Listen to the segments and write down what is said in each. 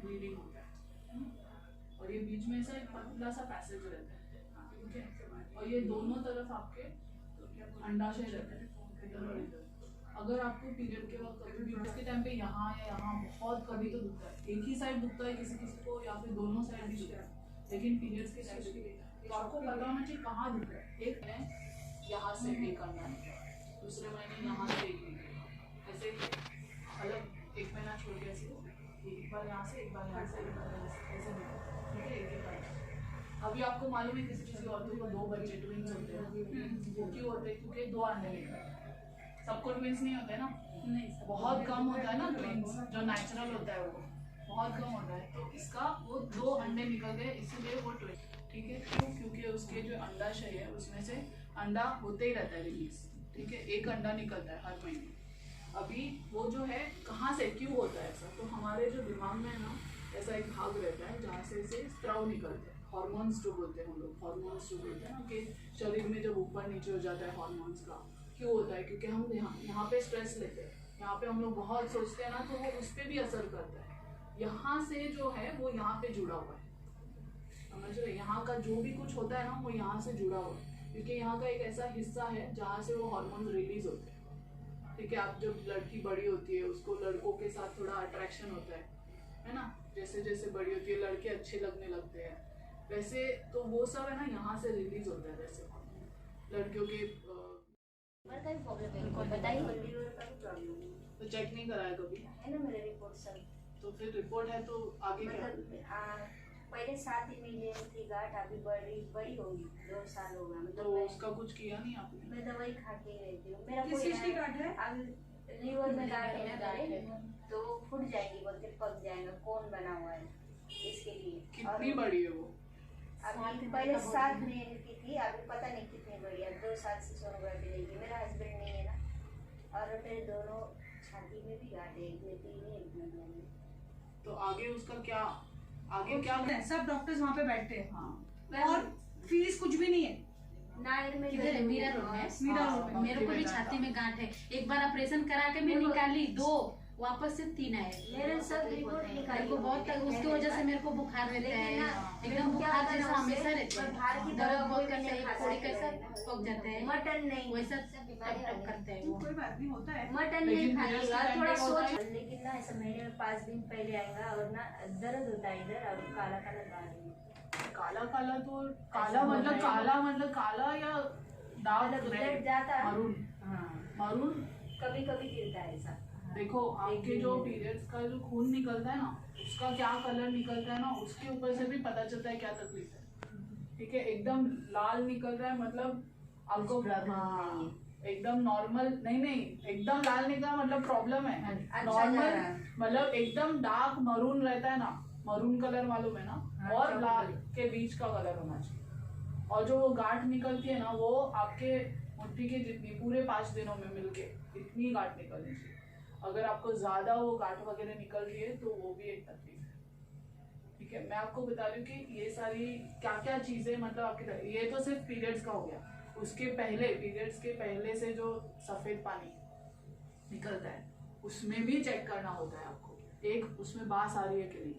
Bleeding होता है। और ये बीच में ऐसा एक पतला सा पैसेज रहता है, ठीक है, और ये दोनों तरफ आपके अंडाशय रहता है, इधर और इधर। अगर आपको पीरियड के वक्त कभी भी उसके टाइम पे यहाँ या यहाँ बहुत कभी तो दुखता है, एक ही साइड दुखता है किसी किसी को या फिर दोनों साइड भी दुखता है, लेकिन पीरियड्स के टाइम पे तो आपको पता होना चाहिए कहाँ दुख रहा है। एक है यहाँ से एक अंडा निकला, दूसरे महीने यहाँ से एक निकला, ऐसे अलग एक महीना छोड़ के ऐसे एक बार यहाँ से एक बार यहाँ से एक बार यहाँ से ऐसे निकला, ठीक है, एक एक। अभी आपको मालूम है किसी किसी औरतों को 2 बच्चे ट्विंस होते हैं, वो क्यों होते हैं? क्योंकि 2 अंडे निकलते हैं। सबको ट्विंस नहीं होते ना, नहीं, बहुत कम होता है ना ट्विंस, जो नेचुरल होता है वो बहुत कम होता है। तो इसका वो 2 अंडे निकल गए, इसीलिए वो ट्विन, ठीक है। क्यों? क्योंकि उसके जो अंडाशय है उसमें से अंडा होते ही रहता है रिलीज, ठीक है, एक अंडा निकलता है हर महीने। अभी वो जो है कहाँ से क्यों होता है ऐसा? तो हमारे जो दिमाग में है ना, ऐसा एक भाग रहता है जहाँ से स्त्राव निकलते हैं, हार्मोन्स जो बोलते हैं हम लोग, हार्मोन्स जो बोलते हैं ना, कि शरीर में जब ऊपर नीचे हो जाता है हार्मोन्स का, क्यों होता है? क्योंकि हम यहाँ पे स्ट्रेस लेते हैं, यहाँ पे हम लोग बहुत सोचते हैं ना, तो वो उस पर भी असर करता है। यहाँ से जो है वो यहाँ पे जुड़ा हुआ है, समझ रहे? यहाँ का जो भी कुछ होता है ना वो यहाँ से जुड़ा हुआ है, क्योंकि यहाँ का एक ऐसा हिस्सा है जहाँ से वो हार्मोन्स रिलीज होते हैं, ठीक है। आप जब लड़की बड़ी होती है उसको लड़कों के साथ थोड़ा अट्रैक्शन होता है ना, जैसे जैसे बड़ी होती है लड़के अच्छे लगने लगते हैं, वैसे तो वो सब है ना यहाँ से रिलीज होता है, वैसे लड़कियों के तो चेक नहीं कराया कभी है ना मेरे रिपोर्ट सब। तो फिर रिपोर्ट है तो आगे मतलब पहले 7 ही महीने थी गांठ, अभी बड़ी होगी, 2 साल हो गया। मतलब तो उसका कुछ किया नहीं आपने? मैं दवाई खा के रहती हूँ। मेरा किस चीज की गांठ है? अभी लीवर में गांठ है ना, तो फूट जाएगी, बोलते पक जाएगा, कौन बना हुआ है इसके लिए। कितनी बड़ी है वो? अभी पहले 7 महीने की थी, अभी पता नहीं कितनी बड़ी है। 2 साल से सोनोग्राफी लेगी। मेरा हस्बैंड नहीं है ना, और मेरे दोनों छाती में भी गांठ है, एक में 3 है, एक में 2। तो आगे उसका क्या, आगे क्या है? सब डॉक्टर्स वहाँ पे बैठते हैं। हाँ, और फीस कुछ भी नहीं है। किधर है? मीरा रोड में। मीरा रोड में मेरे को भी छाती में गांठ है, एक बार ऑपरेशन करा के मैं निकाली 2, वापस से 3 आए। मेरे सब रिपोर्ट निकाली। मेरे को बहुत उसकी वजह से मेरे को बुखार रहता है, एकदम बुखार जैसा हमेशा रहता है, दर्द बहुत करता है, थोड़ी कैसा पक जाता है, मटन नहीं, वैसा टप करता है वो। कोई बात नहीं, होता है। मटन नहीं खाएगा, थोड़ा सोच। लेकिन ना ऐसा महीने में 5 दिन पहले आएगा और ना दर्द होता है इधर, और काला काला दाग। काला काला तो काला मतलब काला या डार्क रेड जाता मरून? हाँ, मरून कभी कभी गिरता है ऐसा। देखो आपके जो पीरियड्स का जो खून निकलता है ना, उसका क्या कलर निकलता है ना, उसके ऊपर से भी पता चलता है क्या तकलीफ है, ठीक है। एकदम लाल निकल रहा है मतलब आपको, हाँ, एकदम नॉर्मल नहीं, एकदम लाल निकला मतलब प्रॉब्लम है। नॉर्मल मतलब एकदम डार्क मरून रहता है ना, मरून कलर मालूम है ना, और लाल के बीच का कलर होना चाहिए। और जो वो गांठ निकलती है ना, वो आपके मुट्ठी के जितनी पूरे 5 दिनों में मिलके इतनी गांठ निकलनी चाहिए। अगर आपको ज्यादा वो गांठ वगैरह निकल रही है तो वो भी एक तकलीफ है, ठीक है। मैं आपको बता रही हूँ कि ये सारी क्या क्या चीजें मतलब आपके, ये तो सिर्फ पीरियड्स का हो गया। उसके पहले, पीरियड्स के पहले से जो सफेद पानी निकलता है उसमें भी चेक करना होता है आपको, एक उसमें बांस आ रही है कि नहीं।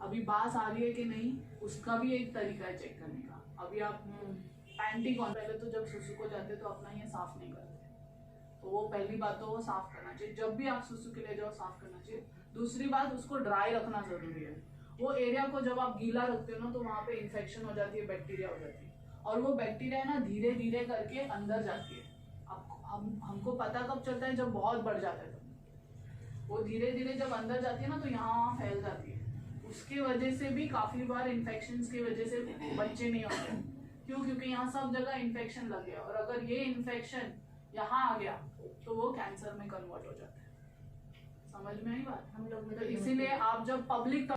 अभी बांस आ रही है कि नहीं उसका भी एक तरीका है चेक करने का। अभी आप पैंटी कौन, पहले तो जब सुसु को जाते तो अपना ये साफ नहीं करते, तो वो पहली बात तो वो साफ करना चाहिए, जब भी आप सुसु के लिए जाओ साफ करना चाहिए। दूसरी बात, उसको ड्राई रखना जरूरी है। वो एरिया को जब आप गीला रखते हो ना तो वहां पे इन्फेक्शन हो जाती है, बैक्टीरिया हो जाती है, और वो बैक्टीरिया ना धीरे धीरे करके अंदर जाती है। हमको पता कब चलता है? जब बहुत बढ़ जाता है, तो वो धीरे धीरे जब अंदर जाती है ना तो यहाँ फैल जाती है। उसके वजह से भी काफी बार इन्फेक्शन की वजह से बच्चे नहीं होते। क्यों? क्योंकि यहाँ सब जगह इन्फेक्शन लग गया, और अगर ये इन्फेक्शन यहाँ आ गया तो वो कैंसर में कन्वर्ट हो जाता है। समझ में आई बात? हम लोग तो इसीलिए आप जब पब्लिक,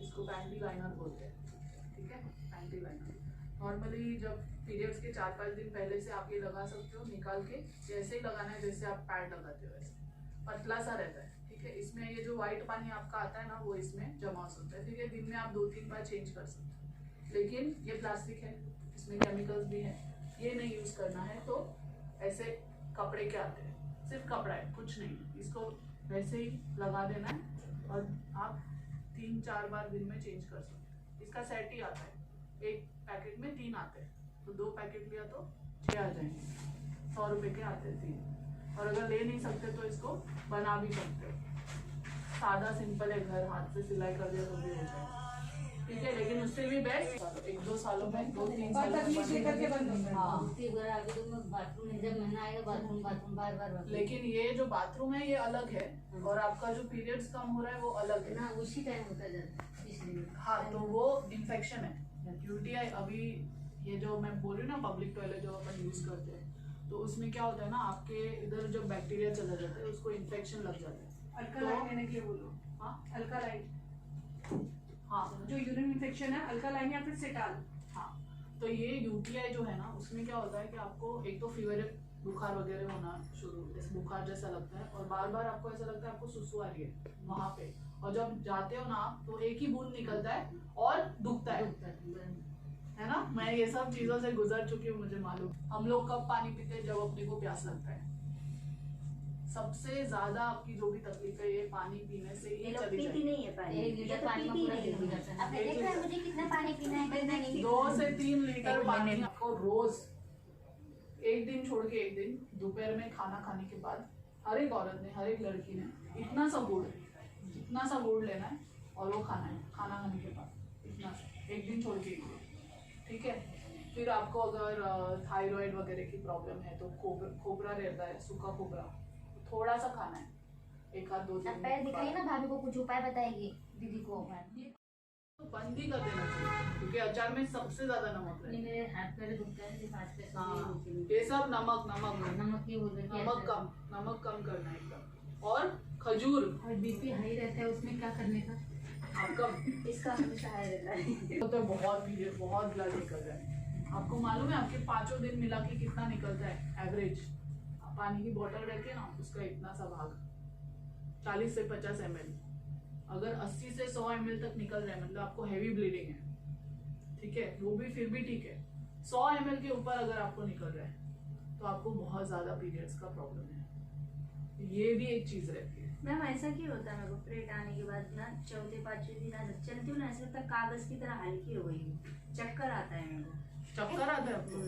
इसको पैंटी लाइनर बोलते हैं, ठीक है, पैंटी लाइनर। नॉर्मली जब पीरियड्स के 4-5 दिन पहले से आप ये लगा सकते हो, निकाल के जैसे ही लगाना है जैसे आप पैड लगाते हो वैसे, पतला सा रहता है, ठीक है। इसमें ये जो व्हाइट पानी आपका आता है ना वो इसमें जमा हो सकता है, ठीक है। दिन में आप 2-3 बार चेंज कर सकते हो, लेकिन ये प्लास्टिक है, इसमें केमिकल्स भी है, ये नहीं यूज करना है। तो ऐसे कपड़े के आते हैं, सिर्फ कपड़ा है, कुछ नहीं, इसको वैसे ही लगा देना है और आप 3-4 बार दिन में चेंज कर सकते। इसका सेट ही आता है, एक पैकेट में 3 आते हैं, तो 2 पैकेट लिया तो 6 आ जाएंगे, 100 रुपए के आते हैं 3। और अगर ले नहीं सकते तो इसको बना भी सकते हो, सादा सिंपल है, घर हाथ से सिलाई कर दिया तो भी हो जाएगा, ठीक है। लेकिन उससे भी बेस्ट 1-2 सालों में 2-3 साल बार लेकिन ये जो बाथरूम है ये अलग है और आपका जो पीरियड्स कम हो रहा है वो अलग है ना, उसी टाइम होता जाता है इसलिए। हाँ, तो वो इन्फेक्शन है यूटीआई। अभी ये जो मैं बोल रही हूँ ना पब्लिक टॉयलेट जो अपन यूज करते हैं, तो उसमें क्या होता है ना, आपके इधर जो बैक्टीरिया चला जाता है उसको इन्फेक्शन लग जाता है। अल्कालाइन लेने के लिए बोलो। हाँ अल्कालाइन, हाँ जो यूरिन इन्फेक्शन है, अल्कालाइन या फिर सेटाल। हाँ, तो ये यूटीआई जो है ना, उसमें क्या होता है कि आपको एक तो फीवर, बुखार वगैरह होना शुरू, जैसे बुखार जैसा लगता है और बार बार आपको ऐसा लगता है आपको सुसु आ रही है वहां पे, और जब जाते हो ना आप तो एक ही बूंद निकलता है और दुखता है ना। मैं ये सब चीजों से गुजर चुकी हूँ, मुझे मालूम। हम लोग कब पानी पीते हैं, जब अपने को प्यास लगता है। सबसे ज्यादा आपकी जो भी तकलीफ है ये पानी पीने से ही चली पीती जाएगी। नहीं है पानी, 1 लीटर पानी में पूरा दिन हो जाता है। आपने देखा है मुझे कितना पानी पीना है, कितना नहीं? 2 से 3 लीटर पानी आपको रोज, एक दिन छोड़ के एक दिन, दोपहर में खाना खाने के बाद हर एक औरत ने, हर एक लड़की ने इतना सा गुड़ लेना है और वो खाना है खाना खाने के बाद, इतना सा, एक दिन छोड़ के एक दिन, ठीक है। फिर आपको अगर थायराइड वगैरह की प्रॉब्लम है तो खोबरा रहता है, सूखा खोबरा थोड़ा सा खाना है, 1-2 पैर दिखाइए ना, भाभी को कुछ उपाय बताएगी दीदी को। तो बंद ही कर देना चाहिए क्योंकि अचार में सबसे ज्यादा नमक रहता है। मेरे हाथ पैर दुखता है, सिर्फ हाथ पैर हाँ, ये सब नमक नमक की बोल रही है। नमक कम करना है एकदम। और खजूर, और बीपी हाई रहता है, उसमें क्या करने का? आपका इसका हमेशा हाई रहता है। तो बहुत पीरियड, बहुत ब्लड निकल रहा है। आपको मालूम है आपके 5 दिन मिला के कितना निकलता है एवरेज? पानी की बोतल रहती है ना, उसका इतना सा भाग 40 से 50 ml। अगर 80 से 100 ml तक निकल रहा है मतलब आपको हैवी ब्लीडिंग है, ठीक है, वो भी फिर भी ठीक है। 100 ml के ऊपर अगर आपको निकल रहा है तो आपको बहुत ज्यादा पीरियड्स का प्रॉब्लम है, ये भी एक चीज रहती है। मैम ऐसा क्यों होता है? मेरे को पीरियड आने के बाद ना 4-5 दिन आज चलती हूँ ना, ऐसा लगता है कागज की तरह हल्की हो गई हूँ, चक्कर आता है मेरे को। चक्कर आता है आपको?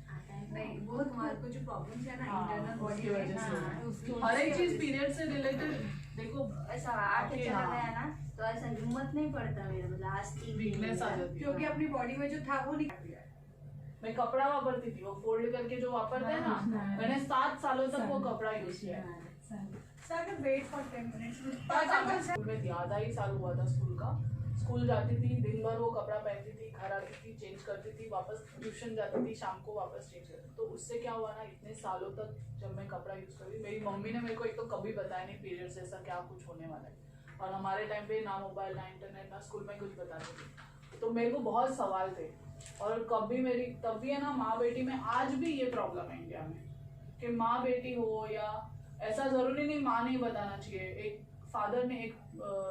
आता है नहीं, वो तुम्हारे को जो प्रॉब्लम्स है ना हाँ, इंटरनल बॉडी उसकी वजह से। में, उसकी हर एक वजह चीज से- पीरियड से रिलेटेड। देखो ऐसा आके आपके चला यहाँ गया ना तो ऐसा हिम्मत नहीं पड़ता मेरा, मतलब आज 3 दिन वीकनेस आ हो गया। जाती है। क्योंकि अपनी बॉडी में जो था वो निकल गया। मैं कपड़ा वापरती थी, वो फोल्ड करके जो वापरते हैं ना, मैंने 7 सालों तक वो कपड़ा यूज किया है। Sir wait for 10 minutes. School में थी, आधा ही साल हुआ था स्कूल का। स्कूल जाती थी, दिन भर वो कपड़ा पहनती थी, घर आती थी, चेंज करती थी, वापस ट्यूशन जाती थी, शाम को वापस चेंज करती थी। तो उससे क्या हुआ ना, इतने सालों तक जब मैं कपड़ा यूज कर रही, मेरी मम्मी ने मेरे को एक तो कभी बताया नहीं पीरियड से ऐसा क्या कुछ होने वाला है। और हमारे टाइम पे ना मोबाइल, ना इंटरनेट, ना स्कूल में कुछ बताते थे, तो मेरे को बहुत सवाल थे। और कभी मेरी तब भी है ना, माँ बेटी में आज भी ये प्रॉब्लम है इंडिया में कि माँ बेटी हो, या ऐसा जरूरी नहीं माँ नहीं बताना चाहिए, एक फादर ने, एक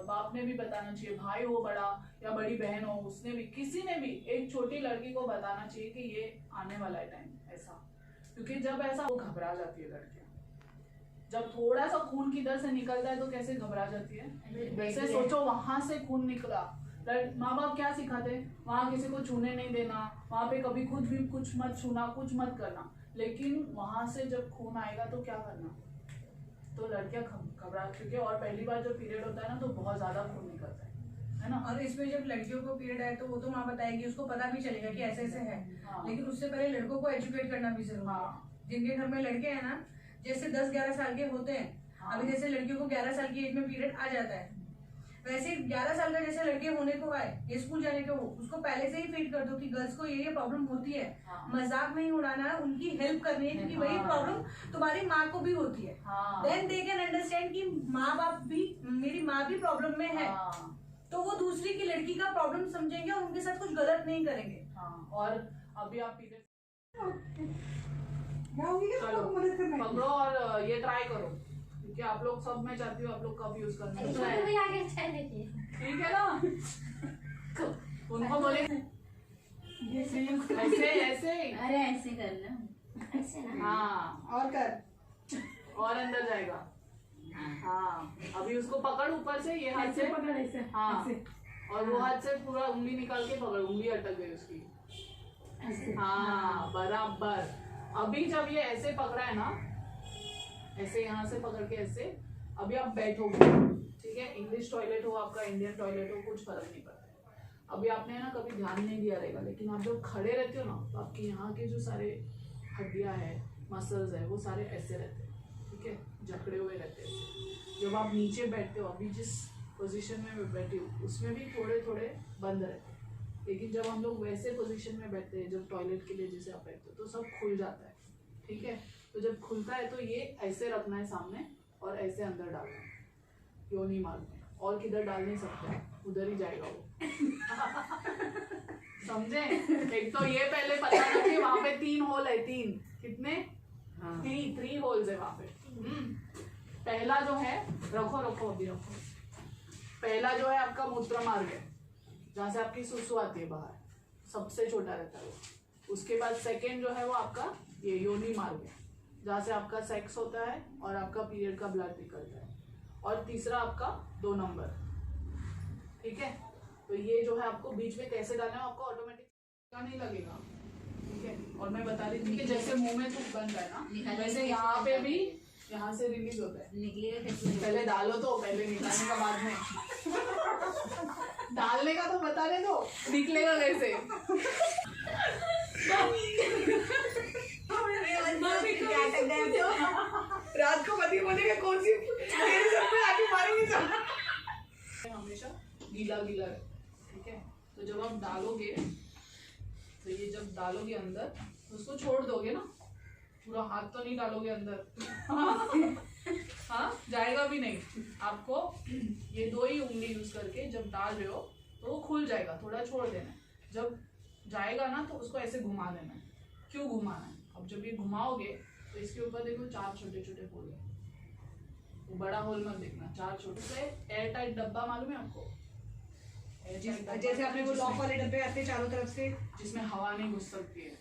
बाप ने भी बताना चाहिए, भाई हो बड़ा या बड़ी बहन हो, उसने भी, किसी ने भी एक छोटी लड़की को बताना चाहिए कि ये आने वाला है टाइम ऐसा। क्योंकि जब ऐसा वो घबरा जाती है लड़कियां, जब थोड़ा सा खून किधर से निकलता है तो कैसे घबरा जाती है। वैसे सोचो वहां से खून निकला, माँ बाप क्या सिखाते, वहां किसी को छूने नहीं देना, वहां पे कभी खुद भी कुछ मत छूना, कुछ मत करना। लेकिन वहां से जब खून आएगा तो क्या करना, तो लड़कियां घबरा, क्योंकि और पहली बार जब पीरियड होता है ना तो बहुत ज्यादा खून निकलता है ना। और इसमें जब लड़कियों को पीरियड आए तो वो तो माँ बताएगी, उसको पता भी चलेगा कि ऐसे ऐसे है। हाँ। लेकिन उससे पहले लड़कों को एजुकेट करना भी जरूरी है। हाँ। जिनके घर में लड़के हैं ना, जैसे 10-11 साल के होते हैं, हाँ। अभी जैसे लड़कियों को 11 साल की एज में पीरियड आ जाता है, वैसे 11 साल का जैसे लड़के होने को आए, ये स्कूल जाने को हो, उसको पहले से ही फीड कर दो कि गर्ल्स को ये प्रॉब्लम होती है। हाँ। मजाक नहीं उड़ाना, उनकी हेल्प करनी है, क्योंकि वही हाँ। प्रॉब्लम तुम्हारी माँ को भी होती है। हाँ। देन दे कैन अंडरस्टैंड कि माँ बाप भी, मेरी माँ भी प्रॉब्लम में है, हाँ। तो वो दूसरी की लड़की का प्रॉब्लम समझेंगे और उनके साथ कुछ गलत नहीं करेंगे। हाँ। और अभी आप पीरियड चलो पकड़ो और ये ट्राई करो, क्योंकि आप लोग सब, मैं चाहती हूँ आप लोग कब यूज करना है। छोटू भी आगे चाय लेके। ठीक है ना। उनको बोले ऐसे ऐसे, अरे ऐसे करना। ऐसे ना। हाँ, और कर और अंदर जाएगा। हाँ, अभी उसको पकड़ ऊपर से, ये हाथ से पकड़ ऐसे, हाँ ऐसे। और वो हाथ से पूरा उंगली निकाल के पकड़, उंगली अटक गई उसकी। हाँ बराबर। अभी जब ये ऐसे पकड़ा है ना, ऐसे यहाँ से पकड़ के ऐसे, अभी आप बैठोगे, ठीक है, इंग्लिश टॉयलेट हो आपका, इंडियन टॉयलेट हो, कुछ फर्क नहीं पड़ता। अभी आपने ना कभी ध्यान नहीं दिया रहेगा, लेकिन आप जब खड़े रहते हो ना तो आपके यहाँ के जो सारे हड्डियाँ है, मसल्स है, वो सारे ऐसे रहते हैं, ठीक है, जकड़े हुए रहते हैं। जब आप नीचे बैठते हो, अभी जिस पोजीशन में मैं बैठी हूँ उसमें भी थोड़े थोड़े बंद रहते हैं, लेकिन जब हम लोग वैसे पोजीशन में बैठते हैं, जब टॉयलेट के लिए जैसे आप बैठते हो, तो सब खुल जाता है, ठीक है। तो जब खुलता है तो ये ऐसे रखना है सामने और ऐसे अंदर डालना है, योनि मार्ग में, और किधर डाल नहीं सकते, उधर ही जाएगा वो। समझे? एक तो ये पहले पता था कि वहां पे 3 होल है, 3 कितने? 3 होल्स है वहां पे। पहला जो है, रखो अभी रखो, पहला जो है आपका मूत्र मार्ग है, जहाँ से आपकी सुसु आती है बाहर, सबसे छोटा रहता है वो। उसके बाद सेकेंड जो है वो आपका ये योनि मार्ग है, जहाँ से आपका सेक्स होता है और आपका पीरियड का ब्लड निकलता है। और तीसरा आपका 2 नंबर, ठीक है। तो ये जो है आपको बीच में कैसे डालना है, आपको ऑटोमेटिक नहीं लगेगा, ठीक है। और मैं बता रही थी कि जैसे मुंह में थूक बन है ना, वैसे यहाँ पे भी, यहाँ से रिलीज होता है। निकलेगा कैसे? पहले डालो तो, पहले निकालने का बाद में। डालने का तो बता रहे दो, निकलेगा कैसे। रात को पति बोलेगा कौन सी मेरे सर पे आके मारेंगे, हमेशा गीला गीला है, ठीक है। तो जब आप डालोगे, तो ये जब डालोगे अंदर तो उसको छोड़ दोगे ना, पूरा हाथ तो नहीं डालोगे अंदर। हाँ, जाएगा भी नहीं। आपको ये 2 ही उंगली यूज करके जब डाल रहे हो तो वो खुल जाएगा, थोड़ा छोड़ देना है। जब जाएगा ना तो उसको ऐसे घुमा देना है। क्यों घुमाना है? अब जब ये घुमाओगे तो इसके ऊपर देखो 4 छोटे छोटे होल है, वो बड़ा होल मत देखना, 4 छोटे से एयर टाइट डब्बा मालूम है आपको? जैसे आपने वो लॉक वाले डब्बे आते हैं चारों तरफ से, जिसमें हवा नहीं घुस सकती है,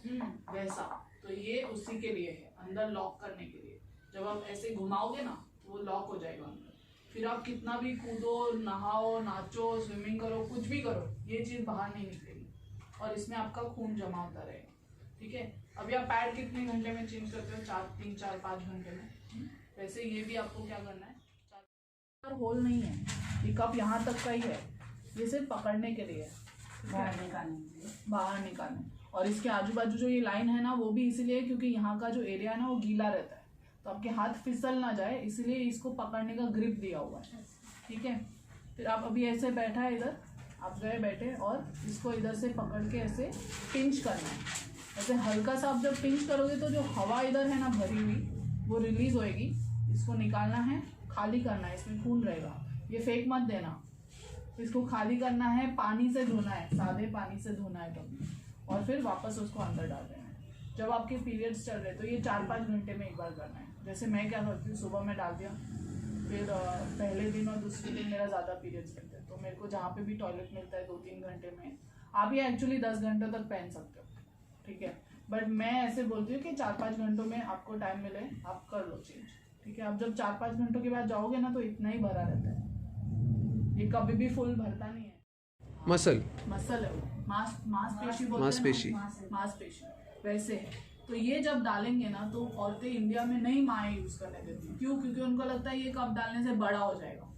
वैसा। तो ये उसी के लिए है, अंदर लॉक करने के लिए। जब आप ऐसे घुमाओगे ना तो वो लॉक हो जाएगा अंदर। फिर आप कितना भी कूदो, नहाओ, नाचो, स्विमिंग करो, कुछ भी करो, ये चीज बाहर नहीं निकलेगी और इसमें आपका खून जमा होता रहेगा, ठीक है। अभी आप पैड कितने घंटे में चेंज करते हो? 3, 4, 5 घंटे में। वैसे ये भी आपको क्या करना है, 4 होल नहीं है, ये कप यहाँ तक का ही है, ये सिर्फ पकड़ने के लिए है, बाहर निकालने। और इसके आजू बाजू जो ये लाइन है ना, वो भी इसीलिए क्योंकि यहाँ का जो एरिया है ना वो गीला रहता है, तो आपके हाथ फिसल ना जाए, इसलिए इसको पकड़ने का ग्रिप दिया हुआ है, ठीक है। फिर आप अभी ऐसे बैठा है, इधर आप गए बैठे और इसको इधर से पकड़ के ऐसे पिंच करना है। ऐसे हल्का सा आप जब पिंच करोगे तो जो हवा इधर है ना भरी हुई, वो रिलीज होएगी। इसको निकालना है, खाली करना है, इसमें खून रहेगा, ये फेंक मत देना। इसको खाली करना है, पानी से धोना है, सादे पानी से धोना है कभी, और फिर वापस उसको अंदर डाल देना है। जब आपके पीरियड्स चल रहे हैं तो ये 4-5 घंटे में एक बार करना है। जैसे मैं क्या करती हूँ, सुबह में डाल दिया, फिर पहले दिन और दूसरे दिन मेरा ज़्यादा पीरियड्स मिलते हैं, तो मेरे को जहाँ पे भी टॉयलेट मिलता है 2-3 घंटे में, आप ये एक्चुअली 10 घंटे तक पहन सकते हो, ठीक है। बट मैं ऐसे बोलती हूँ कि 4-5 घंटों में आपको टाइम मिले आप कर लो चेंज, ठीक है। अब जब 4-5 घंटों के बाद जाओगे ना तो इतना ही भरा रहता है, ये कभी भी फुल भरता नहीं है। मसल है वो, मांसपेशी बोलते हैं मांसपेशी। ना, मांसपेशी वैसे है। तो ये जब डालेंगे ना तो औरतें इंडिया में नहीं माए यूज करने देती। क्यों? क्योंकि उनको लगता है ये कप डालने से बड़ा हो जाएगा,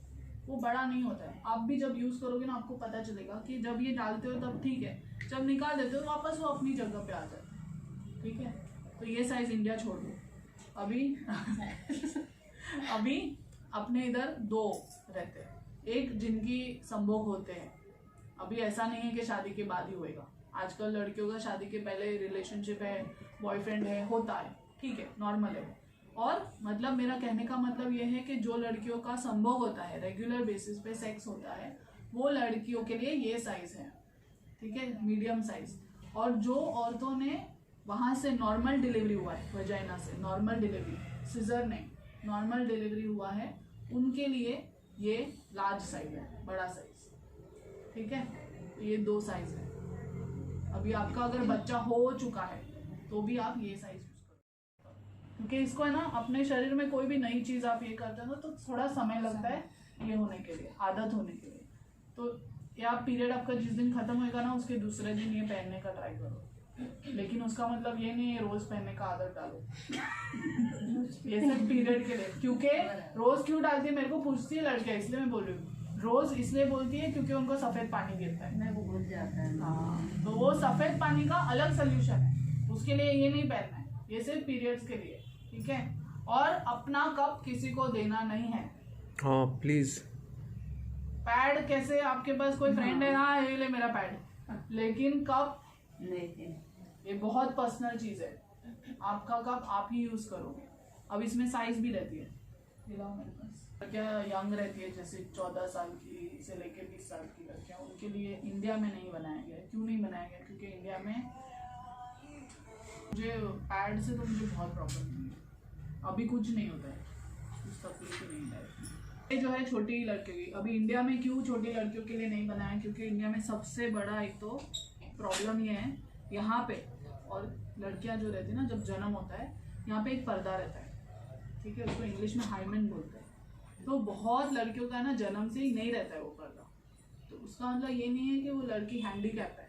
वो बड़ा नहीं होता है। आप भी जब यूज करोगे ना आपको पता चलेगा कि जब ये डालते हो तब ठीक है, जब निकाल देते हो वापस वो अपनी जगह पे आ जाता है, ठीक है। तो ये साइज इंडिया छोड़ दो अभी। अभी अपने इधर 2 रहते हैं, एक जिनकी संभोग होते हैं, अभी ऐसा नहीं है कि शादी के बाद ही होएगा। आजकल लड़कियों का शादी के पहले रिलेशनशिप है, बॉयफ्रेंड है, होता है, ठीक है, नॉर्मल है। और मतलब मेरा कहने का मतलब ये है कि जो लड़कियों का संभोग होता है, रेगुलर बेसिस पे सेक्स होता है, वो लड़कियों के लिए ये साइज है, ठीक है, मीडियम साइज। और जो औरतों ने वहाँ से नॉर्मल डिलीवरी हुआ है, वजाइना से नॉर्मल डिलीवरी, सिजर नहीं, नॉर्मल डिलीवरी हुआ है, उनके लिए ये लार्ज साइज है, बड़ा साइज, ठीक है। तो ये 2 साइज है। अभी आपका अगर बच्चा हो चुका है तो भी आप ये साइज यूज करो। क्योंकि इसको है ना अपने शरीर में कोई भी नई चीज आप ये करते हो ना तो थोड़ा समय लगता है ये होने के लिए, आदत होने के लिए। तो या पीरियड आपका जिस दिन खत्म होएगा ना उसके दूसरे दिन ये पहनने का ट्राई करो, लेकिन उसका मतलब ये नहीं है रोज पहनने का आदत डालो। ये सिर्फ पीरियड के लिए। क्योंकि रोज क्यों डालती है मेरे को पूछती है लड़कियां, इसलिए मैं बोल रही हूँ। रोज इसलिए बोलती है क्योंकि उनको सफेद पानी गिरता है। मैं वो भूल जाता है। हाँ, तो वो सफेद पानी का अलग सोल्यूशन है, उसके लिए ये नहीं पहनना है, ये सिर्फ पीरियड्स के लिए, ठीक है। और अपना कप किसी को देना नहीं है। हाँ प्लीज। पैड कैसे, आपके पास कोई फ्रेंड है, हाँ ये ले मेरा पैड, लेकिन कप नहीं, ये बहुत पर्सनल चीज है। आपका कप आप ही यूज करोगे। अब इसमें साइज भी रहती है, दिलाओ मेरे पास। क्या यंग रहती है, जैसे 14 साल की से लेकर 20 साल की लड़कियां, उनके लिए इंडिया में नहीं बनाया गया। क्यों नहीं बनाया गया? क्योंकि इंडिया में मुझे पैड से तो मुझे बहुत प्रॉब्लम नहीं है, अभी कुछ नहीं होता है, कुछ तकलीफ ही नहीं है। ये जो है छोटी लड़कियों की, अभी इंडिया में क्यों छोटी लड़कियों के लिए नहीं बनाया? क्योंकि इंडिया में सबसे बड़ा एक तो प्रॉब्लम ये है यहाँ पे, और लड़कियां जो रहती है ना जब जन्म होता है यहाँ पे एक पर्दा रहता है, ठीक है, उसको इंग्लिश में हाइमेन बोलते हैं। तो बहुत लड़कियों का ना जन्म से ही नहीं रहता है वो पर्दा, तो उसका मतलब ये नहीं है कि वो लड़की हैंडीकैप है,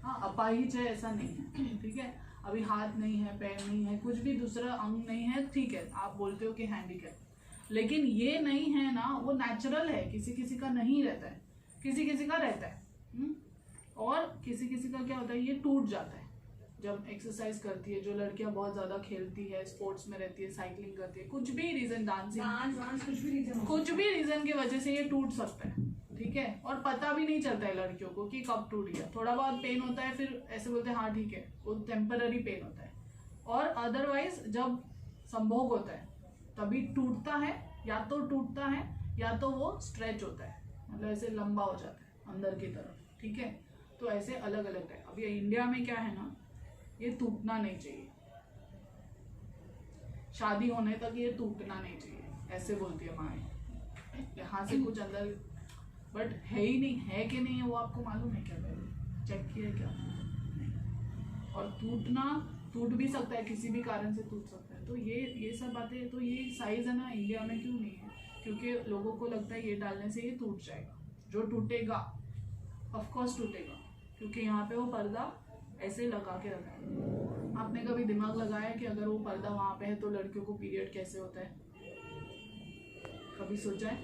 हाँ अपाहिज है, ऐसा नहीं है, ठीक है। अभी हाथ नहीं है, पैर नहीं है, कुछ भी दूसरा अंग नहीं है, ठीक है, आप बोलते हो कि हैंडीकैप, लेकिन ये नहीं है ना, वो नेचुरल है। किसी किसी का नहीं रहता है, किसी किसी का रहता है, और किसी किसी का क्या होता है, ये टूट जाता है जब एक्सरसाइज करती है। जो लड़कियां बहुत ज्यादा खेलती है, स्पोर्ट्स में रहती है, साइकिलिंग करती है, कुछ भी रीजन, डांसिंग, कुछ भी रीजन की वजह से ये टूट सकता है, ठीक है। और पता भी नहीं चलता है लड़कियों को कि कब टूट गया। थोड़ा बहुत पेन होता है, फिर ऐसे बोलते हैं हाँ ठीक है, वो टेम्पररी पेन होता है। और अदरवाइज जब संभोग होता है तभी टूटता है, या तो टूटता है या तो वो स्ट्रेच होता है, मतलब ऐसे लंबा हो जाता है अंदर की तरफ, ठीक है। तो ऐसे अलग अलग है। अब ये इंडिया में क्या है ना, ये टूटना नहीं चाहिए, शादी होने तक ये टूटना नहीं चाहिए, ऐसे बोलती है माँ। यहाँ से कुछ अंदर, बट है ही नहीं, है कि नहीं है वो आपको मालूम है क्या? पहले चेक किया क्या? नहीं। और टूट भी सकता है, किसी भी कारण से टूट सकता है। तो ये सब बातें, तो ये साइज है ना इंडिया में क्यों नहीं है? क्योंकि लोगों को लगता है ये डालने से ये टूट जाएगा। जो टूटेगा ऑफ कोर्स टूटेगा, क्योंकि यहाँ पे वो पर्दा ऐसे लगा के रखा है। आपने कभी दिमाग लगाया कि अगर वो पर्दा वहाँ पे है तो लड़कियों को पीरियड कैसे होता है? कभी सोचा है?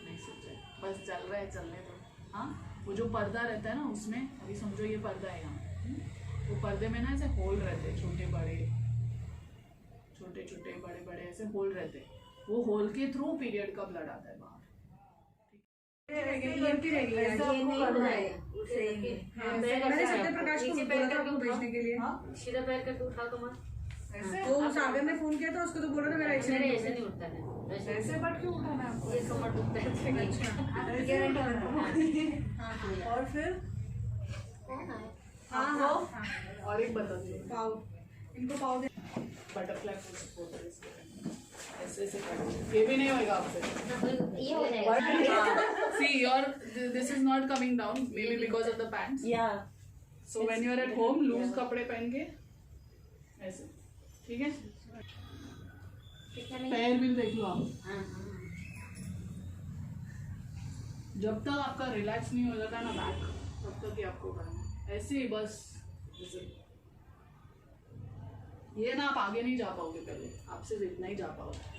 नहीं सोचा है, बस चल रहा है, चलने दो। हाँ, वो जो पर्दा रहता है ना उसमें, अभी समझो ये पर्दा है यहाँ, वो पर्दे में ना ऐसे होल रहते हैं, छोटे छोटे बड़े बड़े ऐसे होल रहते हैं। वो होल के थ्रू पीरियड का ब्लड आता है बाहर। सीधा पैर करके उठा तो मत। तो सागर ने फोन किया था, उसको तो बोला था मेरा ऐसे नहीं उठता है, ऐसे बट क्यों उठाना है आपको? ये कमर दुखता है। और फिर और एक बता दीजिए, पाव, इनको पाव दे। बटरफ्लाई ऐसे करके ये भी नहीं होगा आपसे। ये हो जाएगा। See, this is not coming down, maybe because of the pants. Yeah. So when you are at home, loose कपड़े पहन के ऐसे, ठीक है। पैर भी देख लो आप। जब तक आपका रिलैक्स नहीं हो जाता ना बैक, तब तक ही आपको करना है ऐसे ही बस। ये ना आप आगे नहीं जा पाओगे, पहले आप सिर्फ इतना ही जा पाओगे।